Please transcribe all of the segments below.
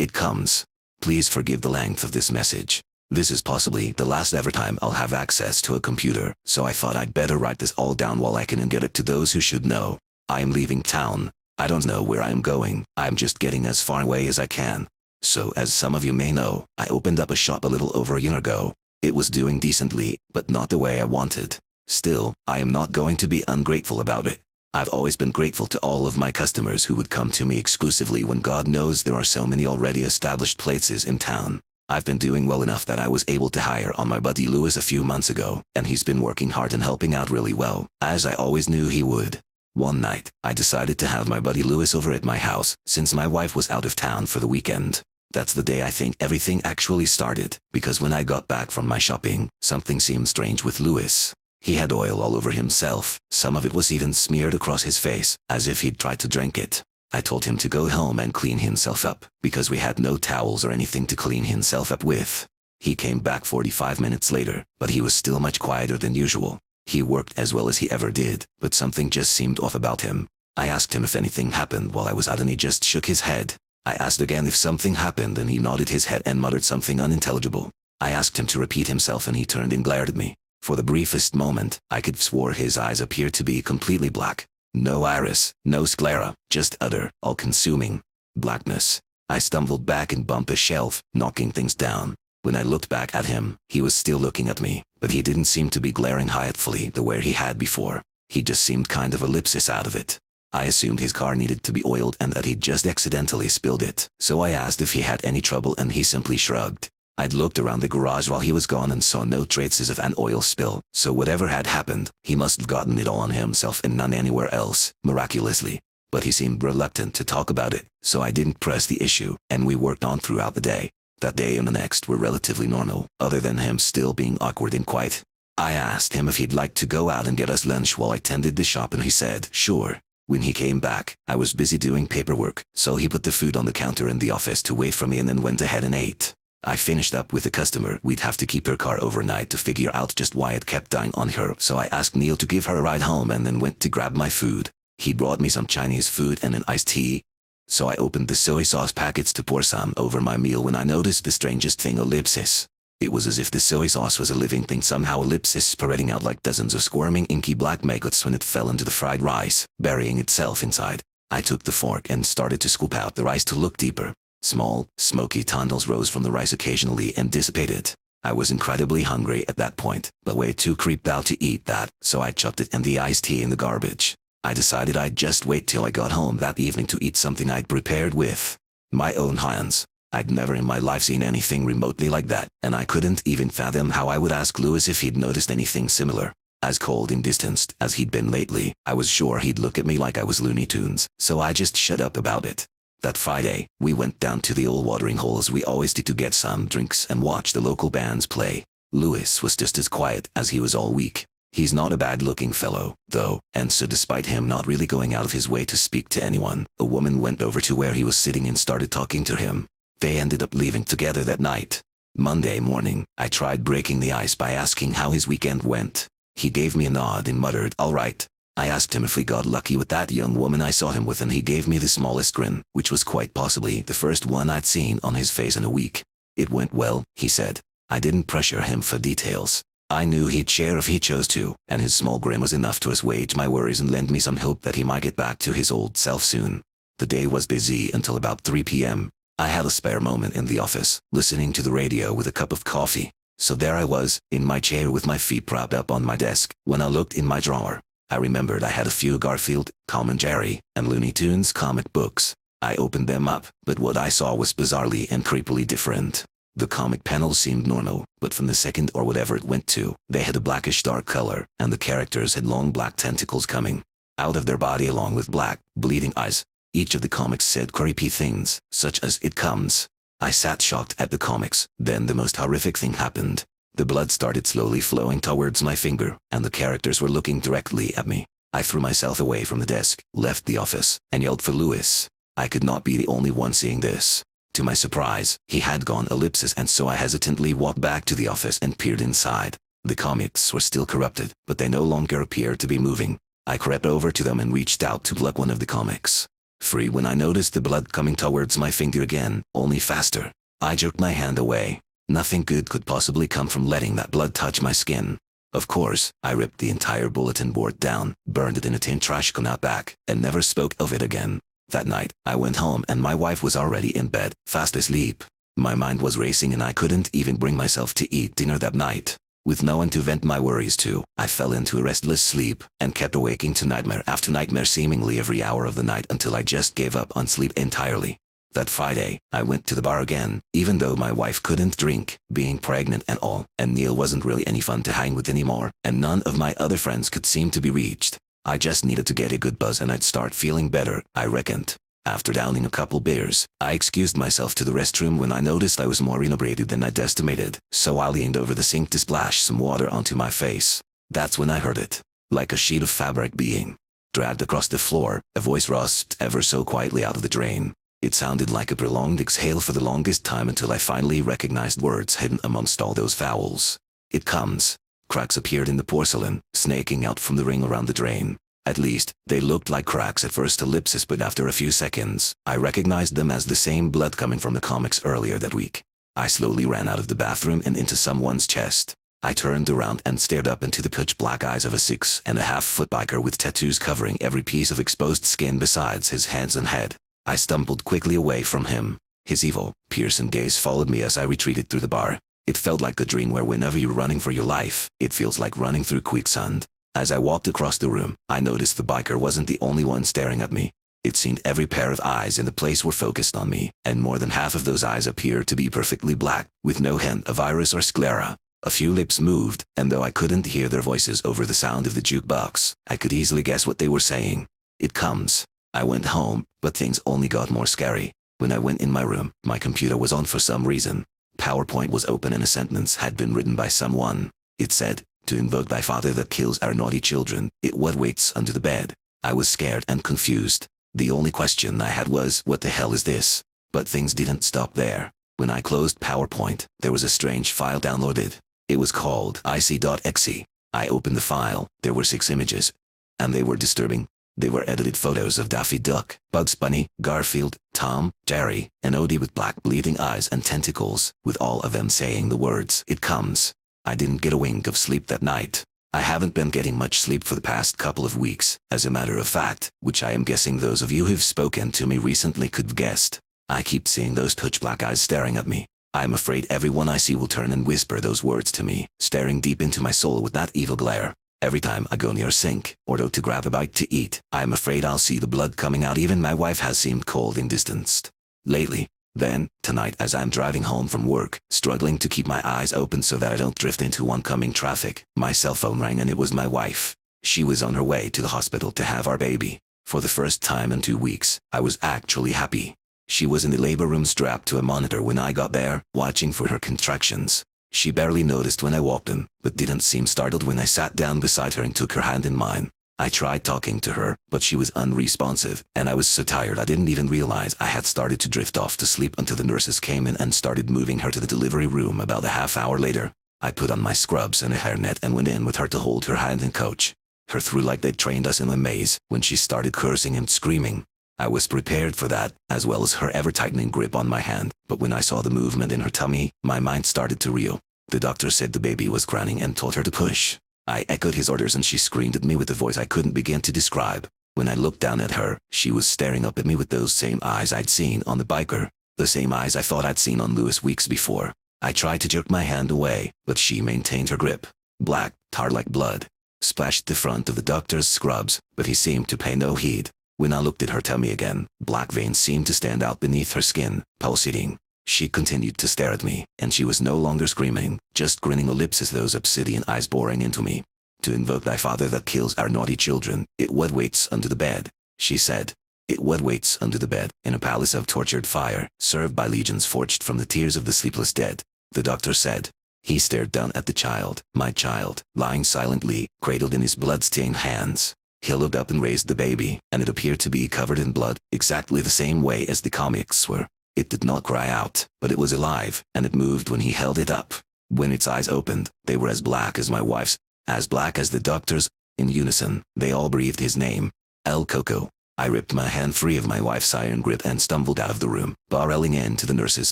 It comes. Please forgive the length of this message. This is possibly the last ever time I'll have access to a computer, so I thought I'd better write this all down while I can and get it to those who should know. I am leaving town. I don't know where I am going. I'm just getting as far away as I can. So as some of you may know, I opened up a shop a little over a year ago. It was doing decently, but not the way I wanted. Still, I am not going to be ungrateful about it. I've always been grateful to all of my customers who would come to me exclusively when God knows there are so many already established places in town. I've been doing well enough that I was able to hire on my buddy Lewis a few months ago, and he's been working hard and helping out really well, as I always knew he would. One night, I decided to have my buddy Lewis over at my house, since my wife was out of town for the weekend. That's the day I think everything actually started, because when I got back from my shopping, something seemed strange with Lewis. He had oil all over himself, some of it was even smeared across his face, as if he'd tried to drink it. I told him to go home and clean himself up, because we had no towels or anything to clean himself up with. He came back 45 minutes later, but he was still much quieter than usual. He worked as well as he ever did, but something just seemed off about him. I asked him if anything happened while I was out and he just shook his head. I asked again if something happened and he nodded his head and muttered something unintelligible. I asked him to repeat himself and he turned and glared at me. For the briefest moment, I could swore his eyes appeared to be completely black. No iris, no sclera, just utter, all-consuming blackness. I stumbled back and bumped a shelf, knocking things down. When I looked back at him, he was still looking at me, but he didn't seem to be glaring hatefully the way he had before. He just seemed kind of ellipsis out of it. I assumed his car needed to be oiled and that he'd just accidentally spilled it, so I asked if he had any trouble and he simply shrugged. I'd looked around the garage while he was gone and saw no traces of an oil spill, so whatever had happened, he must have gotten it all on himself and none anywhere else, miraculously. But he seemed reluctant to talk about it, so I didn't press the issue, and we worked on throughout the day. That day and the next were relatively normal, other than him still being awkward and quiet. I asked him if he'd like to go out and get us lunch while I tended the shop and he said, sure. When he came back, I was busy doing paperwork, so he put the food on the counter in the office to wait for me and then went ahead and ate. I finished up with a customer. We'd have to keep her car overnight to figure out just why it kept dying on her, so I asked Neil to give her a ride home and then went to grab my food. He brought me some Chinese food and an iced tea. So I opened the soy sauce packets to pour some over my meal when I noticed the strangest thing, ellipsis. It was as if the soy sauce was a living thing, somehow ellipsis spreading out like dozens of squirming inky black maggots when it fell into the fried rice, burying itself inside. I took the fork and started to scoop out the rice to look deeper. Small, smoky tunnels rose from the rice occasionally and dissipated. I was incredibly hungry at that point, but way too creeped out to eat that, so I chucked it and the iced tea in the garbage. I decided I'd just wait till I got home that evening to eat something I'd prepared with my own hands. I'd never in my life seen anything remotely like that, and I couldn't even fathom how I would ask Lewis if he'd noticed anything similar. As cold and distanced as he'd been lately, I was sure he'd look at me like I was Looney Tunes, so I just shut up about it. That Friday, we went down to the old watering hole as we always did to get some drinks and watch the local bands play. Lewis was just as quiet as he was all week. He's not a bad-looking fellow, though, and so despite him not really going out of his way to speak to anyone, a woman went over to where he was sitting and started talking to him. They ended up leaving together that night. Monday morning, I tried breaking the ice by asking how his weekend went. He gave me a nod and muttered, all right. I asked him if we got lucky with that young woman I saw him with and he gave me the smallest grin, which was quite possibly the first one I'd seen on his face in a week. It went well, he said. I didn't pressure him for details. I knew he'd share if he chose to, and his small grin was enough to assuage my worries and lend me some hope that he might get back to his old self soon. The day was busy until about 3 p.m. I had a spare moment in the office, listening to the radio with a cup of coffee. So there I was, in my chair with my feet propped up on my desk, when I looked in my drawer. I remembered I had a few Garfield, Tom and Jerry, and Looney Tunes comic books. I opened them up, but what I saw was bizarrely and creepily different. The comic panels seemed normal, but from the second or whatever it went to, they had a blackish dark color, and the characters had long black tentacles coming out of their body along with black, bleeding eyes. Each of the comics said creepy things, such as "It comes." I sat shocked at the comics, then the most horrific thing happened. The blood started slowly flowing towards my finger, and the characters were looking directly at me. I threw myself away from the desk, left the office, and yelled for Lewis. I could not be the only one seeing this. To my surprise, he had gone ellipsis, and so I hesitantly walked back to the office and peered inside. The comics were still corrupted, but they no longer appeared to be moving. I crept over to them and reached out to pluck one of the comics. free when I noticed the blood coming towards my finger again, only faster. I jerked my hand away. Nothing good could possibly come from letting that blood touch my skin. Of course, I ripped the entire bulletin board down, burned it in a tin trash can out back, and never spoke of it again. That night, I went home and my wife was already in bed, fast asleep. My mind was racing and I couldn't even bring myself to eat dinner that night. With no one to vent my worries to, I fell into a restless sleep, and kept awaking to nightmare after nightmare seemingly every hour of the night until I just gave up on sleep entirely. That Friday, I went to the bar again, even though my wife couldn't drink, being pregnant and all, and Neil wasn't really any fun to hang with anymore, and none of my other friends could seem to be reached. I just needed to get a good buzz and I'd start feeling better, I reckoned. After downing a couple beers, I excused myself to the restroom when I noticed I was more inebriated than I'd estimated, so I leaned over the sink to splash some water onto my face. That's when I heard it. Like a sheet of fabric being dragged across the floor, a voice rasped ever so quietly out of the drain. It sounded like a prolonged exhale for the longest time until I finally recognized words hidden amongst all those vowels. It comes. Cracks appeared in the porcelain, snaking out from the ring around the drain. At least, they looked like cracks at first ellipsis, but after a few seconds, I recognized them as the same blood coming from the comics earlier that week. I slowly ran out of the bathroom and into someone's chest. I turned around and stared up into the pitch black eyes of a 6.5-foot biker with tattoos covering every piece of exposed skin besides his hands and head. I stumbled quickly away from him. His evil, piercing gaze followed me as I retreated through the bar. It felt like the dream where whenever you're running for your life, it feels like running through quicksand. As I walked across the room, I noticed the biker wasn't the only one staring at me. It seemed every pair of eyes in the place were focused on me, and more than half of those eyes appeared to be perfectly black, with no hint of iris or sclera. A few lips moved, and though I couldn't hear their voices over the sound of the jukebox, I could easily guess what they were saying. It comes. I went home, but things only got more scary. When I went in my room, my computer was on for some reason. PowerPoint was open and a sentence had been written by someone. It said, "To invoke thy father that kills our naughty children, it what waits under the bed." I was scared and confused. The only question I had was, what the hell is this? But things didn't stop there. When I closed PowerPoint, there was a strange file downloaded. It was called ic.exe. I opened the file. There were 6 images. And they were disturbing. They were edited photos of Daffy Duck, Bugs Bunny, Garfield, Tom, Jerry, and Odie with black bleeding eyes and tentacles, with all of them saying the words, "It comes." I didn't get a wink of sleep that night. I haven't been getting much sleep for the past couple of weeks, as a matter of fact, which I am guessing those of you who've spoken to me recently could have guessed. I keep seeing those pitch black eyes staring at me. I'm afraid everyone I see will turn and whisper those words to me, staring deep into my soul with that evil glare. Every time I go near a sink, or go to grab a bite to eat, I'm afraid I'll see the blood coming out. Even my wife has seemed cold and distanced lately. Then, tonight as I'm driving home from work, struggling to keep my eyes open so that I don't drift into oncoming traffic, my cell phone rang and it was my wife. She was on her way to the hospital to have our baby. For the first time in 2 weeks, I was actually happy. She was in the labor room strapped to a monitor when I got there, watching for her contractions. She barely noticed when I walked in, but didn't seem startled when I sat down beside her and took her hand in mine. I tried talking to her, but she was unresponsive, and I was so tired I didn't even realize I had started to drift off to sleep until the nurses came in and started moving her to the delivery room about a half hour later. I put on my scrubs and a hairnet and went in with her to hold her hand and coach her through like they'd trained us in a maze. When she started cursing and screaming, I was prepared for that, as well as her ever-tightening grip on my hand, but when I saw the movement in her tummy, my mind started to reel. The doctor said the baby was crying and told her to push. I echoed his orders and she screamed at me with a voice I couldn't begin to describe. When I looked down at her, she was staring up at me with those same eyes I'd seen on the biker, the same eyes I thought I'd seen on Lewis weeks before. I tried to jerk my hand away, but she maintained her grip. Black, tar-like blood splashed the front of the doctor's scrubs, but he seemed to pay no heed. When I looked at her tummy again, black veins seemed to stand out beneath her skin, pulsating. She continued to stare at me, and she was no longer screaming, just grinning her lips as those obsidian eyes boring into me. "To invoke thy father that kills our naughty children, it what waits under the bed," she said. It what waits under the bed, in a palace of tortured fire, served by legions forged from the tears of the sleepless dead, the doctor said. He stared down at the child, my child, lying silently, cradled in his blood-stained hands. He looked up and raised the baby, and it appeared to be covered in blood, exactly the same way as the comics were. It did not cry out, but it was alive, and it moved when he held it up. When its eyes opened, they were as black as my wife's, as black as the doctor's. In unison, they all breathed his name. El Coco. I ripped my hand free of my wife's iron grip and stumbled out of the room, barreling into the nurses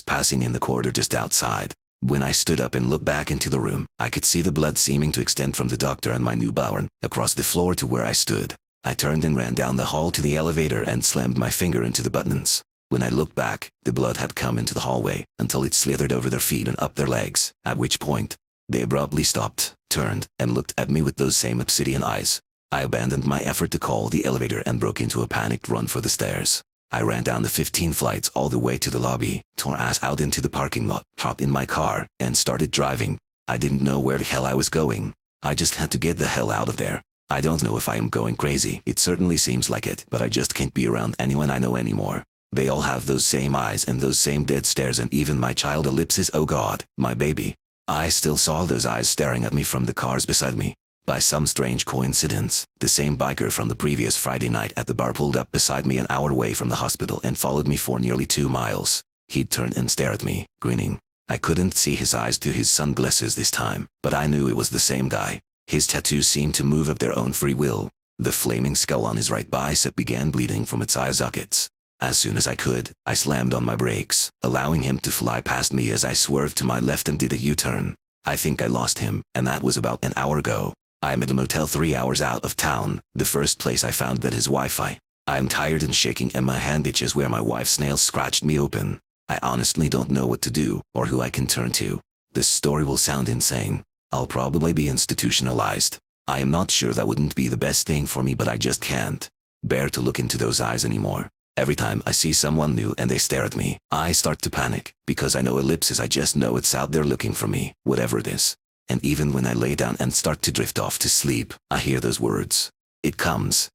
passing in the corridor just outside. When I stood up and looked back into the room, I could see the blood seeming to extend from the doctor and my newborn across the floor to where I stood. I turned and ran down the hall to the elevator and slammed my finger into the buttons. When I looked back, the blood had come into the hallway until it slithered over their feet and up their legs, at which point, they abruptly stopped, turned, and looked at me with those same obsidian eyes. I abandoned my effort to call the elevator and broke into a panicked run for the stairs. I ran down the 15 flights all the way to the lobby, tore ass out into the parking lot, hopped in my car, and started driving. I didn't know where the hell I was going. I just had to get the hell out of there. I don't know if I am going crazy. It certainly seems like it, but I just can't be around anyone I know anymore. They all have those same eyes and those same dead stares, and even my child ellipses. Oh God, my baby. I still saw those eyes staring at me from the cars beside me. By some strange coincidence, the same biker from the previous Friday night at the bar pulled up beside me an hour away from the hospital and followed me for nearly 2 miles. He'd turn and stare at me, grinning. I couldn't see his eyes through his sunglasses this time, but I knew it was the same guy. His tattoos seemed to move of their own free will. The flaming skull on his right bicep began bleeding from its eye sockets. As soon as I could, I slammed on my brakes, allowing him to fly past me as I swerved to my left and did a U-turn. I think I lost him, and that was about an hour ago. I'm at a motel 3 hours out of town, the first place I found that has Wi-Fi. I'm tired and shaking and my hand itches where my wife's nails scratched me open. I honestly don't know what to do, or who I can turn to. This story will sound insane. I'll probably be institutionalized. I am not sure that wouldn't be the best thing for me, but I just can't bear to look into those eyes anymore. Every time I see someone new and they stare at me, I start to panic, because I know ellipses, I just know it's out there looking for me, whatever it is. And even when I lay down and start to drift off to sleep, I hear those words. It comes.